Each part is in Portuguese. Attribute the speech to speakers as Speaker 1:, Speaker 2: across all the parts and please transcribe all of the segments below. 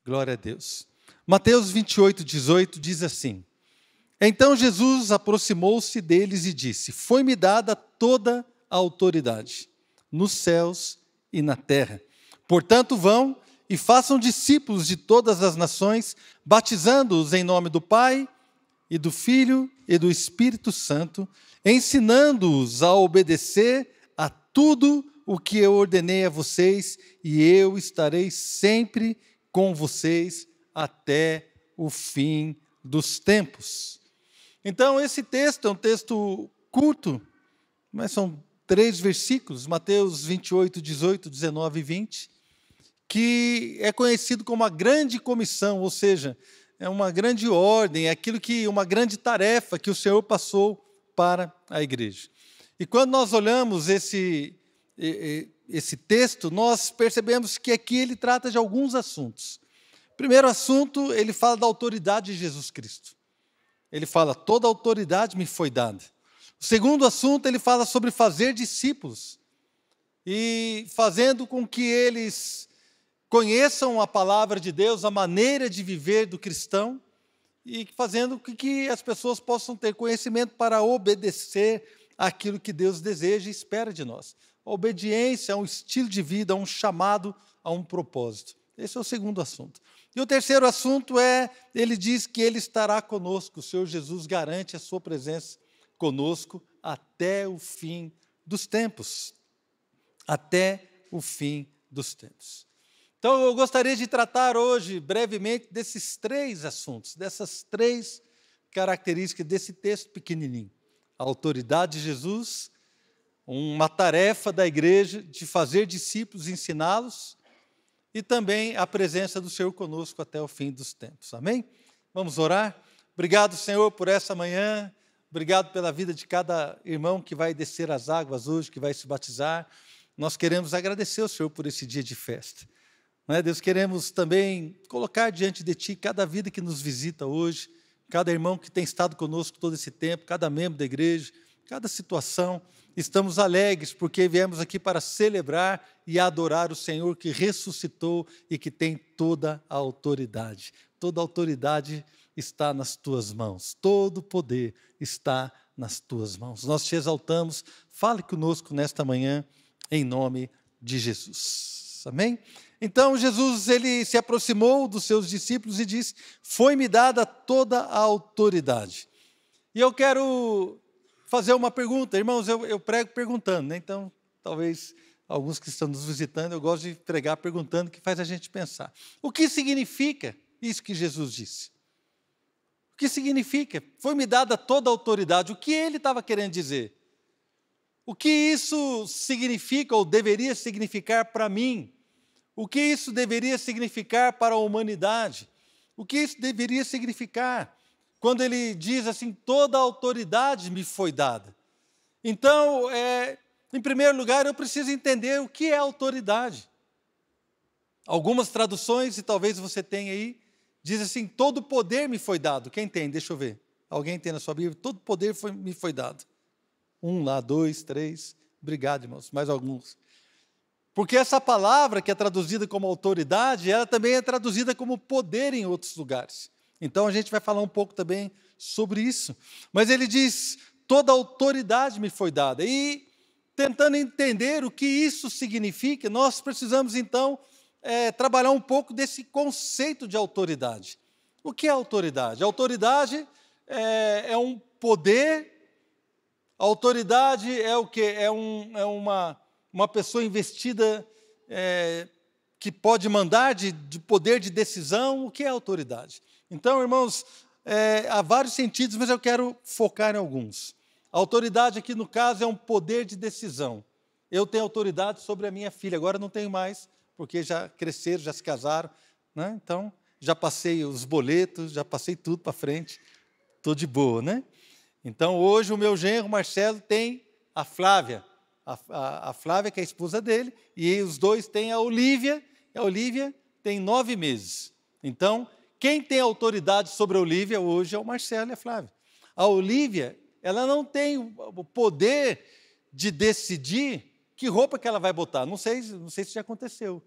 Speaker 1: Glória a Deus. Mateus 28:18 diz assim: Então Jesus aproximou-se deles e disse: Foi-me dada toda a autoridade, nos céus e na terra. Portanto, vão e façam discípulos de todas as nações, batizando-os em nome do Pai, e do Filho e do Espírito Santo, ensinando-os a obedecer a tudo o que eu ordenei a vocês, e eu estarei sempre com vocês até o fim dos tempos. Então, esse texto é um texto curto, mas são 3 versículos, Mateus 28, 18, 19 e 20, que é conhecido como a grande comissão, ou seja, é uma grande ordem, é uma grande tarefa que o Senhor passou para a igreja. E quando nós olhamos esse texto, nós percebemos que aqui ele trata de alguns assuntos. Primeiro assunto, ele fala da autoridade de Jesus Cristo. Ele fala, toda autoridade me foi dada. O segundo assunto, ele fala sobre fazer discípulos e fazendo com que eles conheçam a palavra de Deus, a maneira de viver do cristão, e fazendo com que as pessoas possam ter conhecimento para obedecer aquilo que Deus deseja e espera de nós. A obediência a um estilo de vida, a um chamado, a um propósito. Esse é o segundo assunto. E o terceiro assunto ele diz que ele estará conosco, o Senhor Jesus garante a sua presença conosco até o fim dos tempos. Até o fim dos tempos. Então, eu gostaria de tratar hoje, brevemente, desses 3 assuntos, dessas 3 características desse texto pequenininho. A autoridade de Jesus, uma tarefa da igreja de fazer discípulos, ensiná-los, e também a presença do Senhor conosco até o fim dos tempos. Amém? Vamos orar? Obrigado, Senhor, por essa manhã. Obrigado pela vida de cada irmão que vai descer as águas hoje, que vai se batizar. Nós queremos agradecer ao Senhor por esse dia de festa. Não é, Deus, queremos também colocar diante de Ti cada vida que nos visita hoje, cada irmão que tem estado conosco todo esse tempo, cada membro da igreja, cada situação. Estamos alegres porque viemos aqui para celebrar e adorar o Senhor que ressuscitou e que tem toda a autoridade. Toda a autoridade está nas Tuas mãos. Todo o poder está nas Tuas mãos. Nós Te exaltamos. Fale conosco nesta manhã, em nome de Jesus. Amém? Então, Jesus ele se aproximou dos seus discípulos e disse, foi-me dada toda a autoridade. E eu quero fazer uma pergunta. Irmãos, eu prego perguntando, né? Então, talvez alguns que estão nos visitando, eu gosto de pregar perguntando, que faz a gente pensar. O que significa isso que Jesus disse? O que significa? Foi-me dada toda a autoridade. O que ele estava querendo dizer? O que isso significa ou deveria significar para mim? O que isso deveria significar para a humanidade? O que isso deveria significar quando ele diz assim, toda a autoridade me foi dada? Então, em primeiro lugar, eu preciso entender o que é autoridade. Algumas traduções, e talvez você tenha aí, diz assim, todo o poder me foi dado. Quem tem? Deixa eu ver. Alguém tem na sua Bíblia? Todo o poder me foi dado. 1 lá, 2, 3. Obrigado, irmãos. Mais alguns. Porque essa palavra que é traduzida como autoridade, ela também é traduzida como poder em outros lugares. Então, a gente vai falar um pouco também sobre isso. Mas ele diz, toda a autoridade me foi dada. E, tentando entender o que isso significa, nós precisamos, então, trabalhar um pouco desse conceito de autoridade. O que é autoridade? A autoridade é um poder. A autoridade é o quê? É uma pessoa investida que pode mandar de poder de decisão. O que é autoridade? Então, irmãos, há vários sentidos, mas eu quero focar em alguns. A autoridade aqui, no caso, é um poder de decisão. Eu tenho autoridade sobre a minha filha, agora não tenho mais, porque já cresceram, já se casaram, né? Então, já passei os boletos, já passei tudo para frente, estou de boa, né? Então, hoje, o meu genro, Marcelo, tem a Flávia. A Flávia, que é a esposa dele, e os dois têm a Olívia. A Olívia tem 9 meses. Então, quem tem autoridade sobre a Olívia hoje é o Marcelo e a Flávia. A Olívia, ela não tem o poder de decidir que roupa que ela vai botar. Não sei se já aconteceu.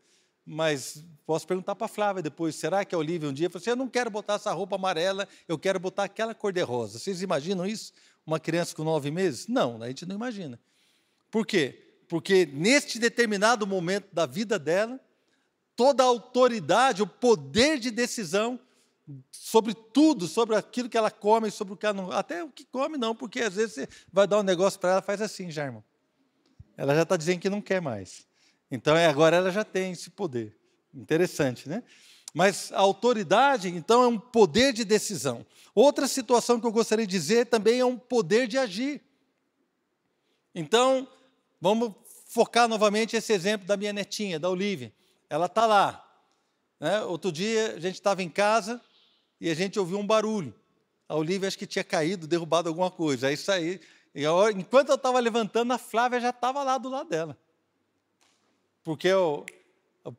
Speaker 1: mas posso perguntar para a Flávia depois, será que a Olivia um dia falou assim, eu não quero botar essa roupa amarela, eu quero botar aquela cor-de-rosa. Vocês imaginam isso? Uma criança com 9 meses? Não, a gente não imagina. Por quê? Porque neste determinado momento da vida dela, toda a autoridade, o poder de decisão sobre tudo, sobre aquilo que ela come, sobre o que ela não... Até o que come não, porque às vezes você vai dar um negócio para ela, faz assim já, irmão. Ela já está dizendo que não quer mais. Então, agora ela já tem esse poder. Interessante, né? Mas a autoridade, então, é um poder de decisão. Outra situação que eu gostaria de dizer também é um poder de agir. Então, vamos focar novamente esse exemplo da minha netinha, da Olivia. Ela está lá. Né? Outro dia, a gente estava em casa e a gente ouviu um barulho. A Olivia acho que tinha caído, derrubado alguma coisa. Aí saí. Enquanto eu estava levantando, a Flávia já estava lá do lado dela. Porque o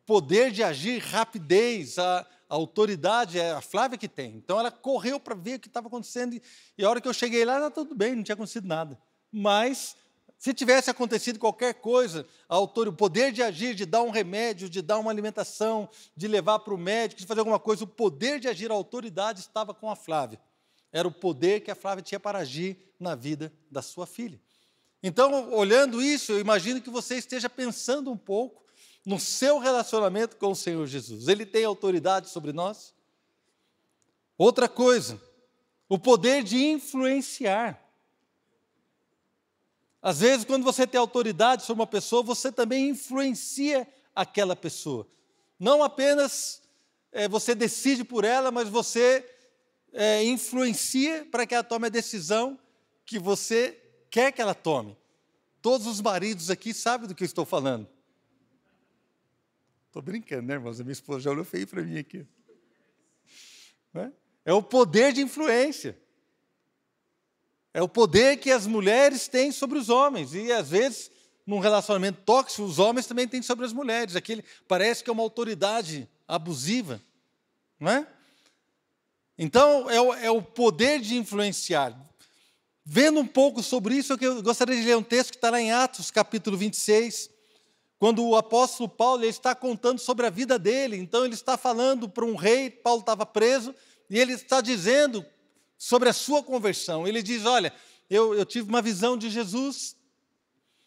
Speaker 1: poder de agir, rapidez, a autoridade, é a Flávia que tem. Então, ela correu para ver o que estava acontecendo. E a hora que eu cheguei lá, estava tudo bem, não tinha acontecido nada. Mas, se tivesse acontecido qualquer coisa, o poder de agir, de dar um remédio, de dar uma alimentação, de levar para o médico, de fazer alguma coisa, o poder de agir, a autoridade estava com a Flávia. Era o poder que a Flávia tinha para agir na vida da sua filha. Então, olhando isso, eu imagino que você esteja pensando um pouco no seu relacionamento com o Senhor Jesus. Ele tem autoridade sobre nós? Outra coisa, o poder de influenciar. Às vezes, quando você tem autoridade sobre uma pessoa, você também influencia aquela pessoa. Não apenas você decide por ela, mas você influencia para que ela tome a decisão que você quer que ela tome. Todos os maridos aqui sabem do que eu estou falando. Estou brincando, né, irmãos? A minha esposa já olhou feio para mim aqui. É o poder de influência. É o poder que as mulheres têm sobre os homens. E, às vezes, num relacionamento tóxico, os homens também têm sobre as mulheres. Aquele parece que é uma autoridade abusiva. Não é? Então, é o poder de influenciar. Vendo um pouco sobre isso, eu gostaria de ler um texto que está lá em Atos, capítulo 26, quando o apóstolo Paulo está contando sobre a vida dele. Então, ele está falando para um rei, Paulo estava preso, e ele está dizendo sobre a sua conversão. Ele diz, olha, eu tive uma visão de Jesus,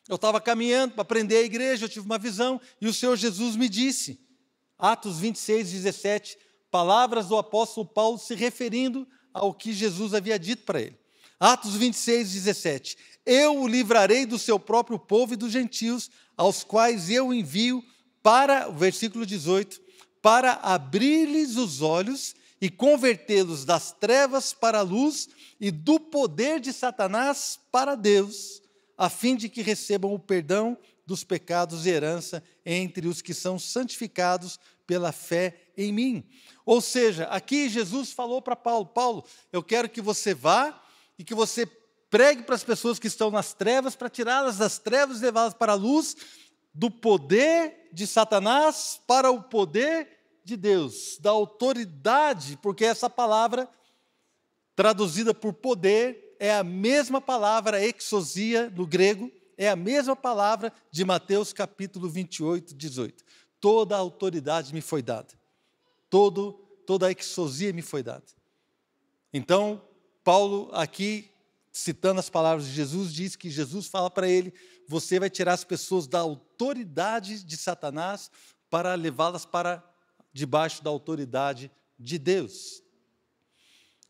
Speaker 1: eu estava caminhando para aprender a igreja, eu tive uma visão, e o Senhor Jesus me disse, Atos 26, 17, palavras do apóstolo Paulo se referindo ao que Jesus havia dito para ele. Atos 26, 17. Eu o livrarei do seu próprio povo e dos gentios, aos quais eu envio para, o versículo 18, para abrir-lhes os olhos e convertê-los das trevas para a luz e do poder de Satanás para Deus, a fim de que recebam o perdão dos pecados e herança entre os que são santificados pela fé em mim. Ou seja, aqui Jesus falou para Paulo, Paulo, eu quero que você vá e que você pregue para as pessoas que estão nas trevas, para tirá-las das trevas e levá-las para a luz, do poder de Satanás para o poder de Deus, da autoridade, porque essa palavra, traduzida por poder, é a mesma palavra, exousia, no grego, é a mesma palavra de Mateus capítulo 28, 18. Toda a autoridade me foi dada, toda a exousia me foi dada. Então, Paulo, aqui, citando as palavras de Jesus, diz que Jesus fala para ele, você vai tirar as pessoas da autoridade de Satanás para levá-las para debaixo da autoridade de Deus.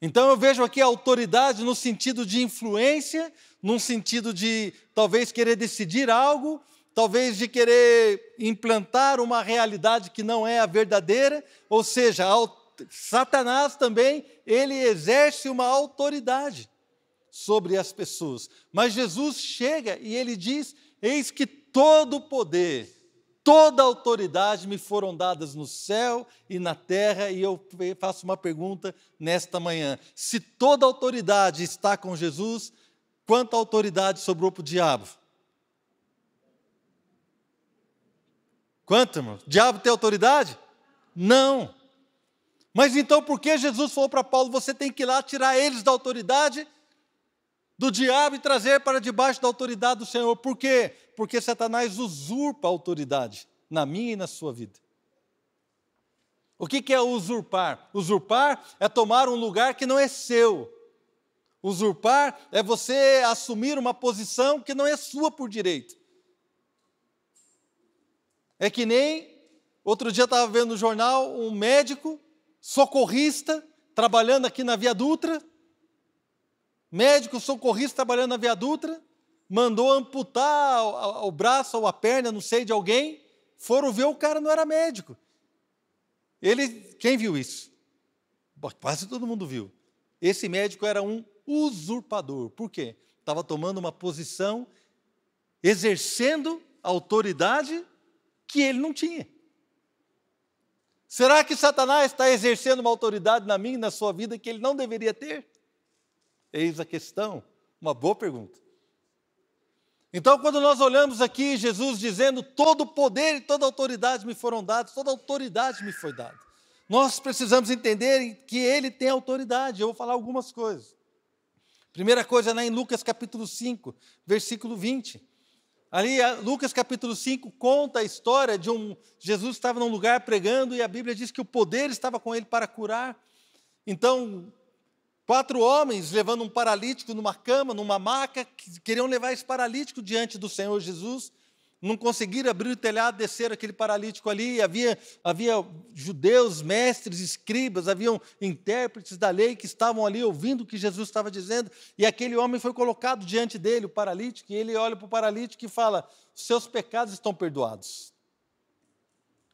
Speaker 1: Então, eu vejo aqui a autoridade no sentido de influência, num sentido de talvez querer decidir algo, talvez de querer implantar uma realidade que não é a verdadeira, ou seja, Satanás também, ele exerce uma autoridade sobre as pessoas. Mas Jesus chega e ele diz, eis que todo o poder, toda a autoridade me foram dadas no céu e na terra, e eu faço uma pergunta nesta manhã. Se toda a autoridade está com Jesus, quanta autoridade sobrou para o diabo? Quanto, irmão? O diabo tem autoridade? Não. Mas então por que Jesus falou para Paulo, você tem que ir lá tirar eles da autoridade do diabo e trazer para debaixo da autoridade do Senhor? Por quê? Porque Satanás usurpa a autoridade na minha e na sua vida. O que é usurpar? Usurpar é tomar um lugar que não é seu. Usurpar é você assumir uma posição que não é sua por direito. É que nem, outro dia eu estava vendo no jornal, um médico, socorrista, trabalhando aqui na Via Dutra, médico socorrista trabalhando na Via Dutra, mandou amputar o braço ou a perna, não sei, de alguém, foram ver, o cara não era médico. Quem viu isso? Quase todo mundo viu. Esse médico era um usurpador. Por quê? Estava tomando uma posição, exercendo autoridade que ele não tinha. Será que Satanás está exercendo uma autoridade na minha e na sua vida que ele não deveria ter? Eis a questão. Uma boa pergunta. Então, quando nós olhamos aqui, Jesus dizendo, todo poder e toda autoridade me foram dados, toda autoridade me foi dada. Nós precisamos entender que Ele tem autoridade. Eu vou falar algumas coisas. Primeira coisa, em Lucas capítulo 5, versículo 20. Ali, Lucas capítulo 5 conta a história de Jesus estava num lugar pregando e a Bíblia diz que o poder estava com ele para curar. Então, 4 homens levando um paralítico numa cama, numa maca, que queriam levar esse paralítico diante do Senhor Jesus, não conseguiram abrir o telhado, descer aquele paralítico ali, havia judeus, mestres, escribas, haviam intérpretes da lei que estavam ali ouvindo o que Jesus estava dizendo, e aquele homem foi colocado diante dele, o paralítico, e ele olha para o paralítico e fala, os seus pecados estão perdoados.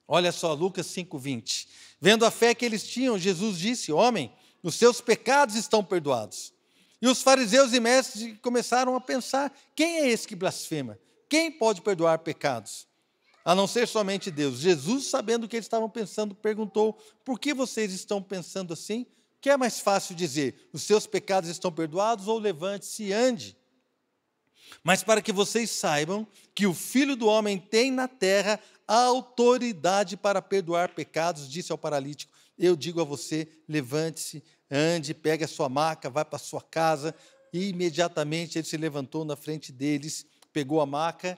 Speaker 1: Olha só, Lucas 5:20. Vendo a fé que eles tinham, Jesus disse, homem, os seus pecados estão perdoados. E os fariseus e mestres começaram a pensar, quem é esse que blasfema? Quem pode perdoar pecados? A não ser somente Deus. Jesus, sabendo o que eles estavam pensando, perguntou, por que vocês estão pensando assim? O que é mais fácil dizer? Os seus pecados estão perdoados ou levante-se e ande? Mas para que vocês saibam que o Filho do Homem tem na terra a autoridade para perdoar pecados, disse ao paralítico, eu digo a você, levante-se, ande, pegue a sua maca, vá para a sua casa. E imediatamente ele se levantou na frente deles, pegou a maca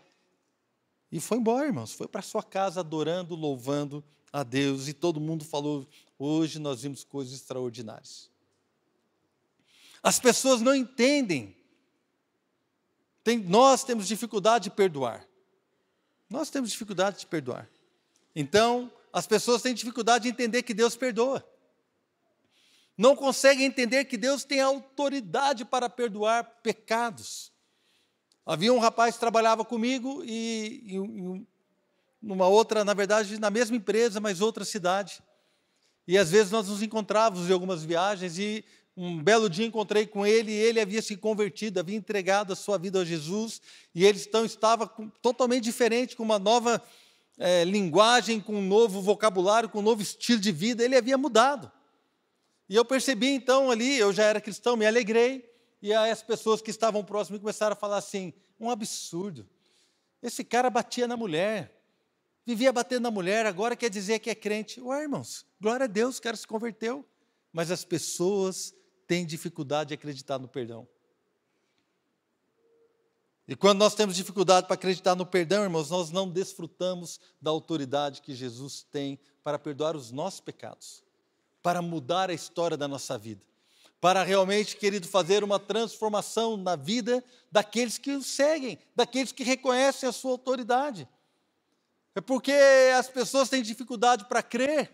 Speaker 1: e foi embora, irmãos. Foi para a sua casa adorando, louvando a Deus. E todo mundo falou, hoje nós vimos coisas extraordinárias. As pessoas não entendem. Nós temos dificuldade de perdoar. Nós temos dificuldade de perdoar. Então, as pessoas têm dificuldade de entender que Deus perdoa. Não conseguem entender que Deus tem autoridade para perdoar pecados. Havia um rapaz que trabalhava comigo numa outra, na verdade, na mesma empresa, mas outra cidade. E às vezes nós nos encontrávamos em algumas viagens e um belo dia encontrei com ele e ele havia se convertido, havia entregado a sua vida a Jesus e ele então estava totalmente diferente, com uma nova linguagem, com um novo vocabulário, com um novo estilo de vida, ele havia mudado. E eu percebi então ali, eu já era cristão, me alegrei, e aí as pessoas que estavam próximas começaram a falar assim, um absurdo, esse cara batia na mulher, vivia batendo na mulher, agora quer dizer que é crente. Ué, irmãos, glória a Deus, o cara se converteu, mas as pessoas têm dificuldade de acreditar no perdão. E quando nós temos dificuldade para acreditar no perdão, irmãos, nós não desfrutamos da autoridade que Jesus tem para perdoar os nossos pecados, para mudar a história da nossa vida, para realmente, querido, fazer uma transformação na vida daqueles que o seguem, daqueles que reconhecem a sua autoridade. É porque as pessoas têm dificuldade para crer,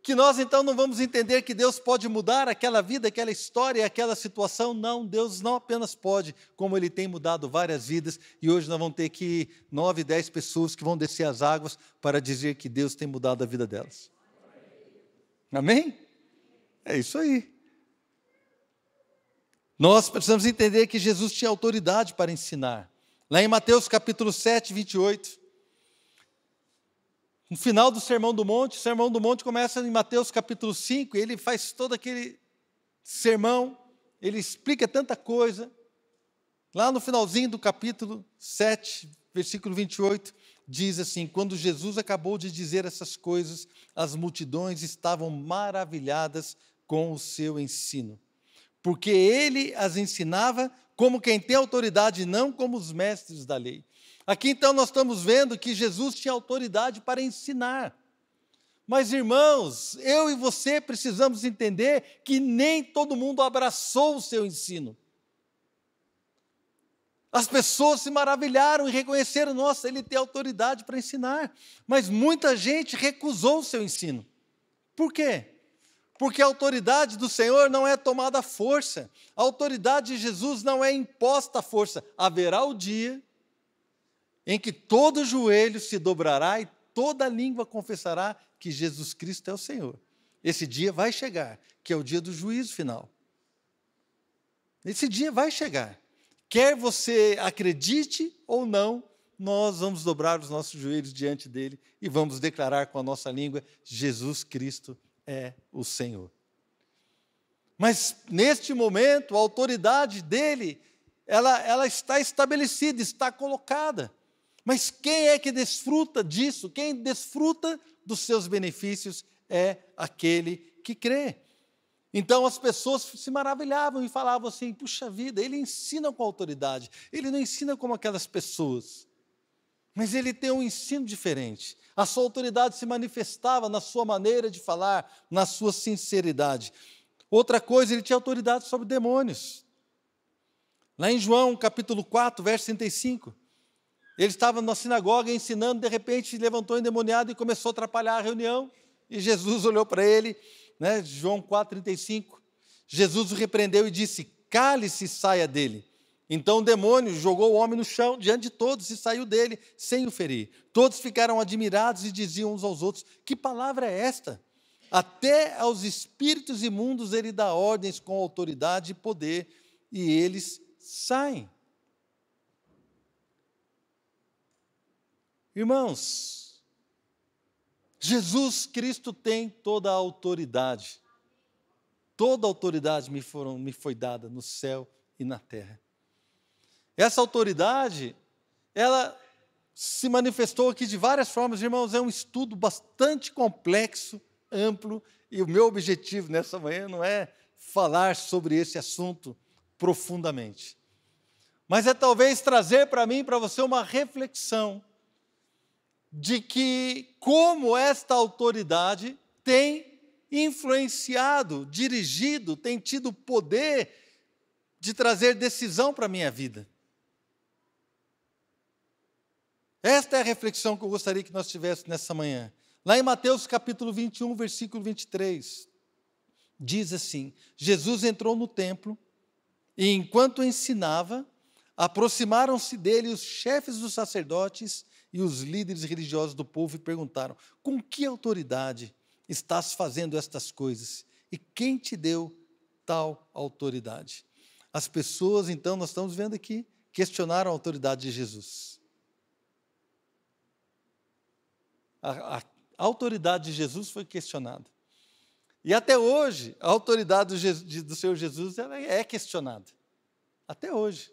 Speaker 1: que nós então não vamos entender que Deus pode mudar aquela vida, aquela história, aquela situação. Não, Deus não apenas pode, como Ele tem mudado várias vidas, e hoje nós vamos ter que 9, 10 pessoas que vão descer as águas para dizer que Deus tem mudado a vida delas. Amém? É isso aí. Nós precisamos entender que Jesus tinha autoridade para ensinar. Lá em Mateus capítulo 7, 28, no final do Sermão do Monte, o Sermão do Monte começa em Mateus capítulo 5, e ele faz todo aquele sermão, ele explica tanta coisa. Lá no finalzinho do capítulo 7, versículo 28, diz assim, quando Jesus acabou de dizer essas coisas, as multidões estavam maravilhadas com o seu ensino, porque ele as ensinava como quem tem autoridade, não como os mestres da lei. Aqui então nós estamos vendo que Jesus tinha autoridade para ensinar. Mas, irmãos, eu e você precisamos entender que nem todo mundo abraçou o seu ensino. As pessoas se maravilharam e reconheceram, nossa, ele tem autoridade para ensinar. Mas muita gente recusou o seu ensino. Por quê? Porque a autoridade do Senhor não é tomada à força. A autoridade de Jesus não é imposta à força. Haverá o dia em que todo joelho se dobrará e toda língua confessará que Jesus Cristo é o Senhor. Esse dia vai chegar, que é o dia do juízo final. Esse dia vai chegar. Quer você acredite ou não, nós vamos dobrar os nossos joelhos diante dele e vamos declarar com a nossa língua: Jesus Cristo é o Senhor. Mas, neste momento, a autoridade dele, ela está estabelecida, está colocada. Mas quem é que desfruta disso? Quem desfruta dos seus benefícios é aquele que crê. Então as pessoas se maravilhavam e falavam assim: puxa vida, ele ensina com autoridade, ele não ensina como aquelas pessoas, mas ele tem um ensino diferente. A sua autoridade se manifestava na sua maneira de falar, na sua sinceridade. Outra coisa, ele tinha autoridade sobre demônios. Lá em João, capítulo 4, verso 35, ele estava na sinagoga ensinando, de repente levantou um endemoniado e começou a atrapalhar a reunião, e Jesus olhou para ele, João 4,35, Jesus o repreendeu e disse: cale-se e saia dele. Então o demônio jogou o homem no chão diante de todos e saiu dele sem o ferir. Todos ficaram admirados e diziam uns aos outros: que palavra é esta? Até aos espíritos imundos ele dá ordens com autoridade e poder, e eles saem. Irmãos, Jesus Cristo tem toda a autoridade. Toda a autoridade me foi dada no céu e na terra. Essa autoridade, ela se manifestou aqui de várias formas. Irmãos, é um estudo bastante complexo, amplo, e o meu objetivo nessa manhã não é falar sobre esse assunto profundamente, mas é talvez trazer para mim e para você uma reflexão de que como esta autoridade tem influenciado, dirigido, tem tido poder de trazer decisão para a minha vida. Esta é a reflexão que eu gostaria que nós tivéssemos nessa manhã. Lá em Mateus capítulo 21, versículo 23, diz assim: Jesus entrou no templo e, enquanto ensinava, aproximaram-se dele os chefes dos sacerdotes e os líderes religiosos do povo e perguntaram: com que autoridade estás fazendo estas coisas? E quem te deu tal autoridade? As pessoas, então, nós estamos vendo aqui, questionaram a autoridade de Jesus. A autoridade de Jesus foi questionada. E até hoje, a autoridade do Senhor Jesus ela é questionada. Até hoje.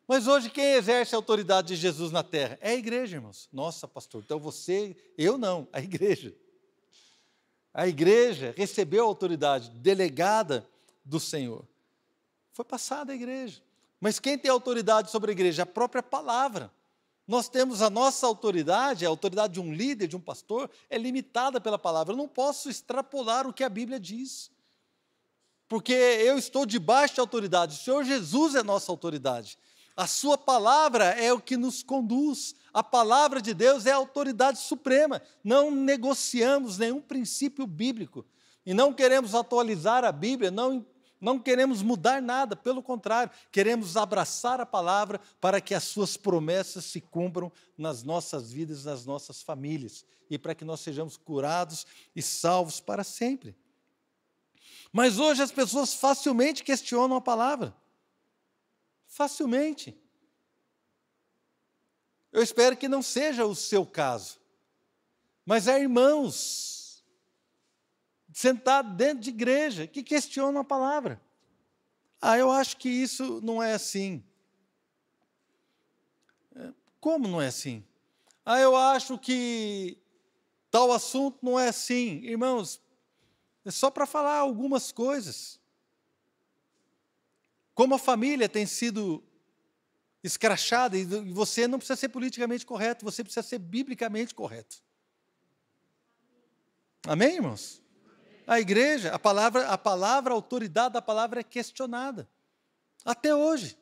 Speaker 1: Mas hoje, quem exerce a autoridade de Jesus na terra? É a igreja, irmãos. Nossa, pastor, então você, eu não, a igreja. A igreja recebeu a autoridade delegada do Senhor. Foi passada à igreja. Mas quem tem autoridade sobre a igreja? A própria palavra. Nós temos a nossa autoridade, a autoridade de um líder, de um pastor, é limitada pela palavra. Eu não posso extrapolar o que a Bíblia diz. Porque eu estou debaixo da autoridade. O Senhor Jesus é a nossa autoridade. A sua palavra é o que nos conduz. A palavra de Deus é a autoridade suprema. Não negociamos nenhum princípio bíblico. E não queremos atualizar a Bíblia, não queremos mudar nada. Pelo contrário, queremos abraçar a palavra para que as suas promessas se cumpram nas nossas vidas, nas nossas famílias. E para que nós sejamos curados e salvos para sempre. Mas hoje as pessoas facilmente questionam a palavra. Facilmente. Eu espero que não seja o seu caso. Mas há irmãos sentados dentro de igreja que questionam a palavra. Eu acho que isso não é assim. Como não é assim? Eu acho que tal assunto não é assim. Irmãos, é só para falar algumas coisas. Como a família tem sido escrachada, e você não precisa ser politicamente correto, você precisa ser biblicamente correto. Amém, irmãos? A igreja, a palavra, a autoridade da palavra é questionada. Até hoje.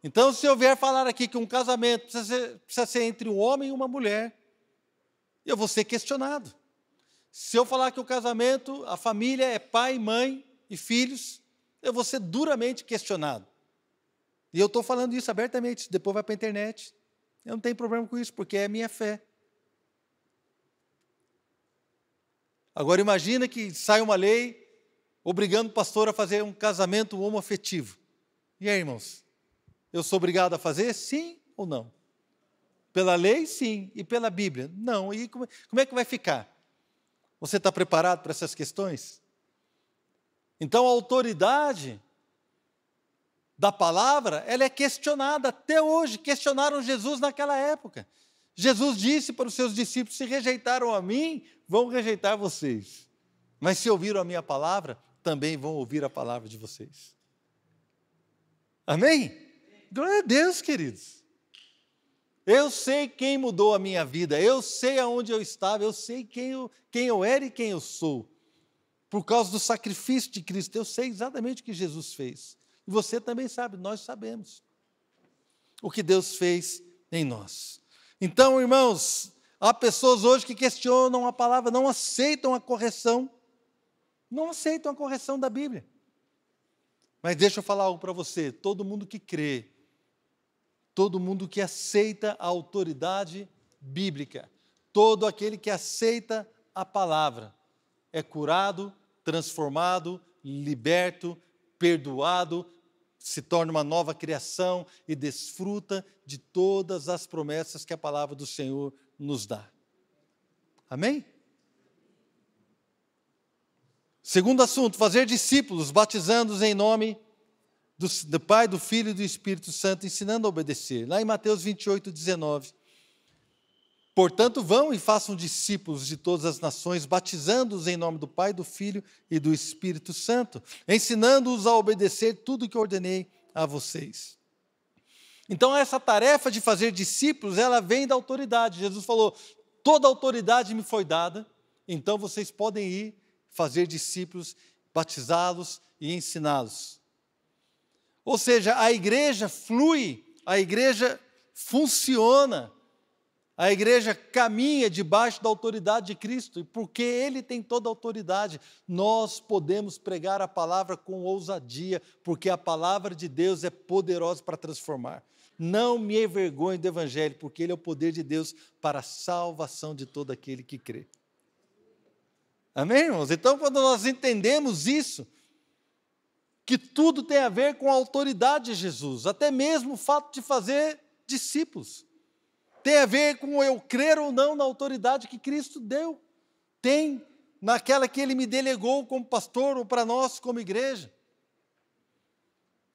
Speaker 1: Então, se eu vier falar aqui que um casamento precisa ser entre um homem e uma mulher, eu vou ser questionado. Se eu falar que o casamento, a família é pai, mãe e filhos, eu vou ser duramente questionado. E eu estou falando isso abertamente, depois vai para a internet. Eu não tenho problema com isso, porque é a minha fé. Agora imagina que sai uma lei obrigando o pastor a fazer um casamento homoafetivo. E aí, irmãos? Eu sou obrigado a fazer? Sim ou não? Pela lei, sim. E pela Bíblia? Não. E como é que vai ficar? Você está preparado para essas questões? Então, a autoridade da palavra, ela é questionada até hoje. Questionaram Jesus naquela época. Jesus disse para os seus discípulos, se rejeitaram a mim, vão rejeitar vocês. Mas se ouviram a minha palavra, também vão ouvir a palavra de vocês. Amém? Glória a Deus, queridos. Eu sei quem mudou a minha vida, eu sei aonde eu estava, eu sei quem eu era e quem eu sou. Por causa do sacrifício de Cristo, eu sei exatamente o que Jesus fez. E você também sabe, nós sabemos o que Deus fez em nós. Então, irmãos, há pessoas hoje que questionam a palavra, não aceitam a correção, da Bíblia. Mas deixa eu falar algo para você, todo mundo que crê, todo mundo que aceita a autoridade bíblica, todo aquele que aceita a palavra, é curado, transformado, liberto, perdoado, se torna uma nova criação e desfruta de todas as promessas que a palavra do Senhor nos dá. Amém? Segundo assunto, fazer discípulos, batizando-os em nome do Pai, do Filho e do Espírito Santo, ensinando a obedecer. Lá em Mateus 28, 19. Portanto, vão e façam discípulos de todas as nações, batizando-os em nome do Pai, do Filho e do Espírito Santo, ensinando-os a obedecer tudo o que ordenei a vocês. Então, essa tarefa de fazer discípulos, ela vem da autoridade. Jesus falou, toda a autoridade me foi dada, então vocês podem ir fazer discípulos, batizá-los e ensiná-los. Ou seja, a igreja flui, a igreja funciona, a igreja caminha debaixo da autoridade de Cristo, e porque Ele tem toda a autoridade, nós podemos pregar a palavra com ousadia, porque a palavra de Deus é poderosa para transformar. Não me envergonhe do Evangelho, porque ele é o poder de Deus para a salvação de todo aquele que crê. Amém, irmãos? Então, quando nós entendemos isso, que tudo tem a ver com a autoridade de Jesus, até mesmo o fato de fazer discípulos, tem a ver com eu crer ou não na autoridade que Cristo deu, tem naquela que Ele me delegou como pastor ou para nós como igreja.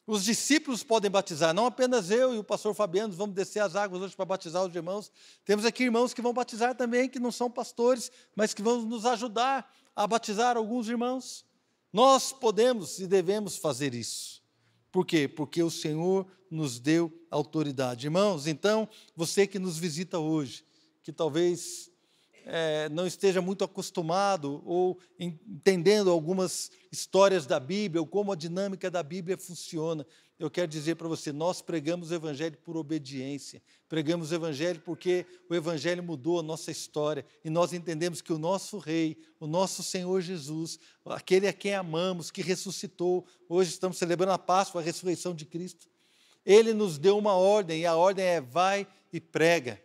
Speaker 1: Os discípulos podem batizar, não apenas eu e o pastor Fabiano, vamos descer as águas hoje para batizar os irmãos. Temos aqui irmãos que vão batizar também, que não são pastores, mas que vão nos ajudar a batizar alguns irmãos. Nós podemos e devemos fazer isso. Por quê? Porque o Senhor nos deu autoridade. Irmãos, então, você que nos visita hoje, que talvez não esteja muito acostumado ou entendendo algumas histórias da Bíblia, ou como a dinâmica da Bíblia funciona, eu quero dizer para você, nós pregamos o Evangelho por obediência, pregamos o Evangelho porque o Evangelho mudou a nossa história, e nós entendemos que o nosso Rei, o nosso Senhor Jesus, aquele a quem amamos, que ressuscitou, hoje estamos celebrando a Páscoa, a ressurreição de Cristo, Ele nos deu uma ordem, e a ordem é vai e prega.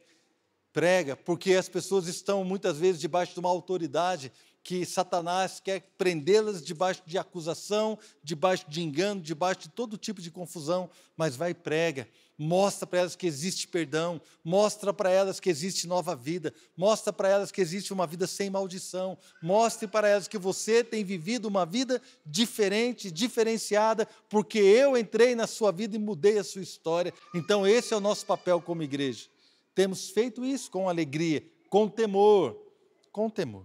Speaker 1: Prega, porque as pessoas estão muitas vezes debaixo de uma autoridade que Satanás quer prendê-las debaixo de acusação, debaixo de engano, debaixo de todo tipo de confusão, mas vai e prega, mostra para elas que existe perdão, mostra para elas que existe nova vida, mostra para elas que existe uma vida sem maldição, mostre para elas que você tem vivido uma vida diferente, diferenciada, porque eu entrei na sua vida e mudei a sua história. Então esse é o nosso papel como igreja. Temos feito isso com alegria, com temor, com temor.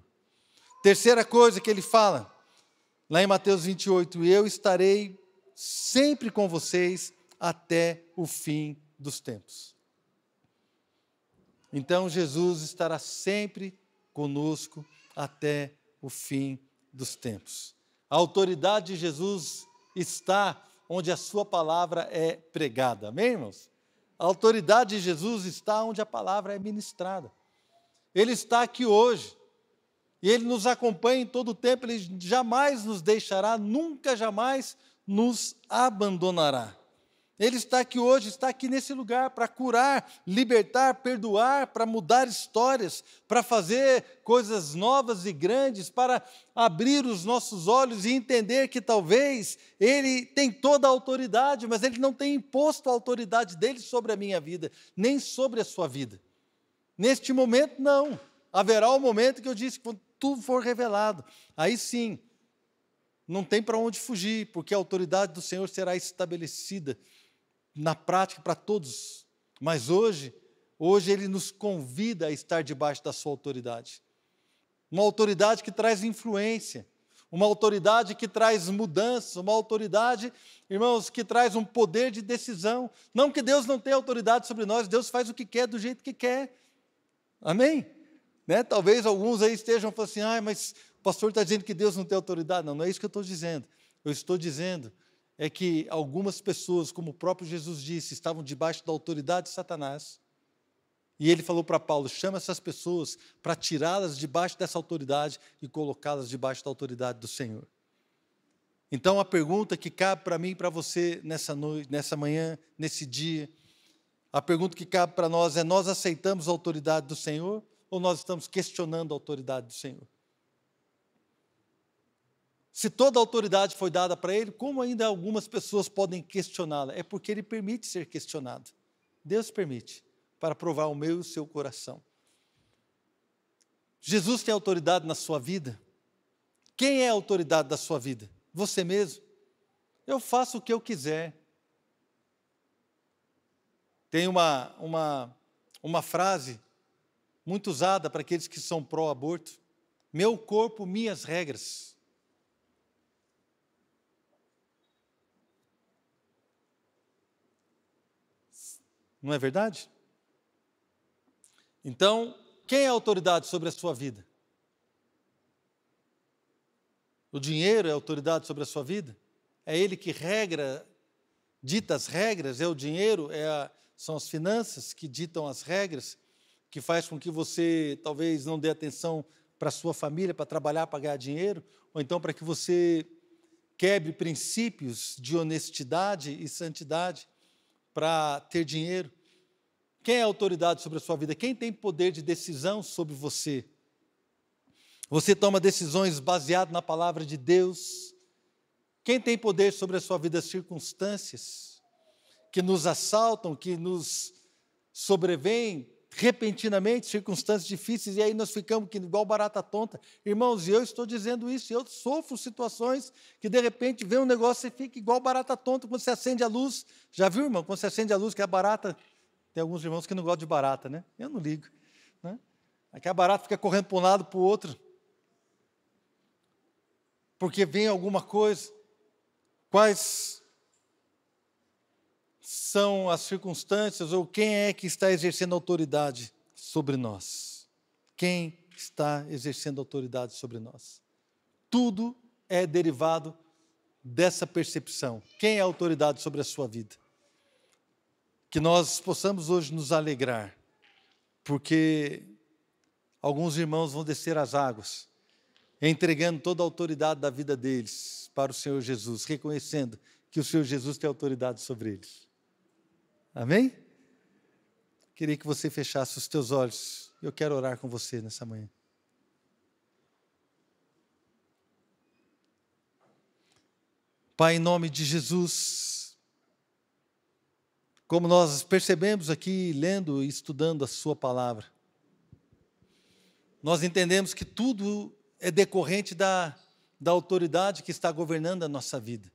Speaker 1: Terceira coisa que ele fala, lá em Mateus 28, eu estarei sempre com vocês até o fim dos tempos. Então, Jesus estará sempre conosco até o fim dos tempos. A autoridade de Jesus está onde a sua palavra é pregada. Amém, irmãos? A autoridade de Jesus está onde a palavra é ministrada. Ele está aqui hoje. E Ele nos acompanha em todo o tempo. Ele jamais nos deixará, nunca jamais nos abandonará. Ele está aqui hoje, está aqui nesse lugar para curar, libertar, perdoar, para mudar histórias, para fazer coisas novas e grandes, para abrir os nossos olhos e entender que talvez Ele tem toda a autoridade, mas Ele não tem imposto a autoridade dEle sobre a minha vida, nem sobre a sua vida. Neste momento, não. Haverá um momento que eu disse, quando tudo for revelado, aí sim, não tem para onde fugir, porque a autoridade do Senhor será estabelecida na prática para todos, mas hoje Ele nos convida a estar debaixo da sua autoridade. Uma autoridade que traz influência, uma autoridade que traz mudança, uma autoridade, irmãos, que traz um poder de decisão. Não que Deus não tenha autoridade sobre nós, Deus faz o que quer, do jeito que quer. Amém? Né? Talvez alguns aí estejam falando assim, mas o pastor está dizendo que Deus não tem autoridade. Não, não é isso que eu estou dizendo. Eu estou dizendo é que algumas pessoas, como o próprio Jesus disse, estavam debaixo da autoridade de Satanás. E ele falou para Paulo, chama essas pessoas para tirá-las debaixo dessa autoridade e colocá-las debaixo da autoridade do Senhor. Então, a pergunta que cabe para mim e para você nessa noite, nessa manhã, nesse dia, a pergunta que cabe para nós é, nós aceitamos a autoridade do Senhor ou nós estamos questionando a autoridade do Senhor? Se toda a autoridade foi dada para Ele, como ainda algumas pessoas podem questioná-la? É porque Ele permite ser questionado. Deus permite, para provar o meu e o seu coração. Jesus tem autoridade na sua vida? Quem é a autoridade da sua vida? Você mesmo? Eu faço o que eu quiser. Tem uma frase muito usada para aqueles que são pró-aborto. Meu corpo, minhas regras. Não é verdade? Então, quem é a autoridade sobre a sua vida? O dinheiro é a autoridade sobre a sua vida? É ele que dita as regras? É o dinheiro? São as finanças que ditam as regras? Que faz com que você talvez não dê atenção para a sua família, para trabalhar, para ganhar dinheiro? Ou então para que você quebre princípios de honestidade e santidade para ter dinheiro? Quem é a autoridade sobre a sua vida? Quem tem poder de decisão sobre você? Você toma decisões baseadas na palavra de Deus? Quem tem poder sobre a sua vida? As circunstâncias que nos assaltam, que nos sobrevêm repentinamente, circunstâncias difíceis, e aí nós ficamos igual barata tonta. Irmãos, e eu estou dizendo isso, eu sofro situações que de repente vem um negócio e fica igual barata tonta quando você acende a luz. Já viu, irmão? Quando você acende a luz, que é barata. Tem alguns irmãos que não gostam de barata, né? Eu não ligo. Né? Aqui a barata fica correndo para um lado para o outro. Porque vem alguma coisa. Quais são as circunstâncias ou quem é que está exercendo autoridade sobre nós? Quem está exercendo autoridade sobre nós? Tudo é derivado dessa percepção. Quem é a autoridade sobre a sua vida? Que nós possamos hoje nos alegrar, porque alguns irmãos vão descer as águas, entregando toda a autoridade da vida deles para o Senhor Jesus, reconhecendo que o Senhor Jesus tem autoridade sobre eles. Amém? Queria que você fechasse os teus olhos. Eu quero orar com você nessa manhã. Pai, em nome de Jesus, como nós percebemos aqui, lendo e estudando a sua palavra, nós entendemos que tudo é decorrente da autoridade que está governando a nossa vida.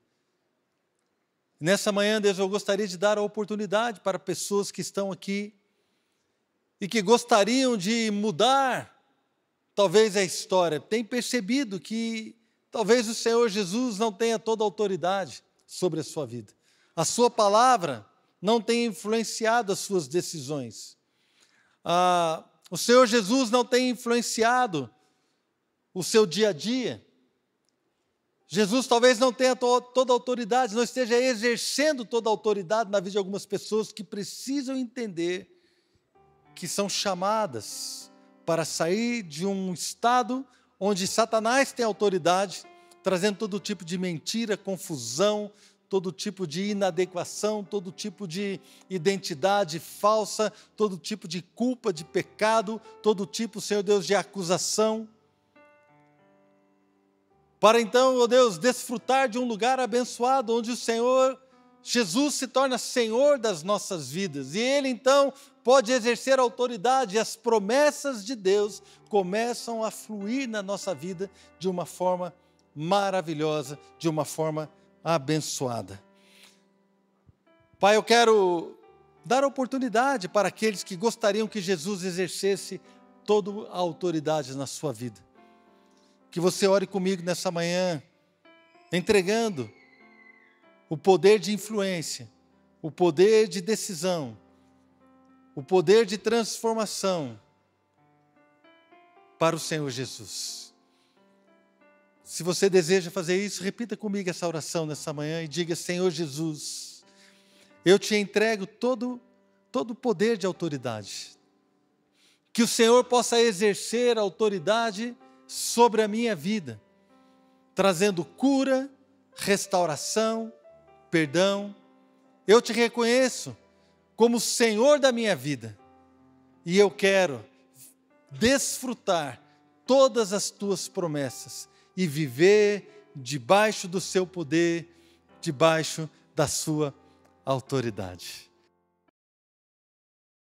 Speaker 1: Nessa manhã, Deus, eu gostaria de dar a oportunidade para pessoas que estão aqui e que gostariam de mudar, talvez, a história. Tem percebido que talvez o Senhor Jesus não tenha toda a autoridade sobre a sua vida. A sua palavra não tenha influenciado as suas decisões. o Senhor Jesus não tem influenciado o seu dia a dia. Jesus talvez não tenha toda a autoridade, não esteja exercendo toda a autoridade na vida de algumas pessoas que precisam entender que são chamadas para sair de um estado onde Satanás tem autoridade, trazendo todo tipo de mentira, confusão, todo tipo de inadequação, todo tipo de identidade falsa, todo tipo de culpa, de pecado, todo tipo, Senhor Deus, de acusação. Para então, ó Deus, desfrutar de um lugar abençoado, onde o Senhor Jesus se torna Senhor das nossas vidas. E Ele então pode exercer a autoridade, e as promessas de Deus começam a fluir na nossa vida de uma forma maravilhosa, de uma forma abençoada. Pai, eu quero dar oportunidade para aqueles que gostariam que Jesus exercesse toda a autoridade na sua vida. Que você ore comigo nessa manhã, entregando o poder de influência, o poder de decisão, o poder de transformação para o Senhor Jesus. Se você deseja fazer isso, repita comigo essa oração nessa manhã e diga: Senhor Jesus, eu te entrego todo o poder de autoridade. Que o Senhor possa exercer a autoridade sobre a minha vida, trazendo cura, restauração, perdão. Eu te reconheço como Senhor da minha vida e eu quero desfrutar todas as tuas promessas e viver debaixo do seu poder, debaixo da sua autoridade.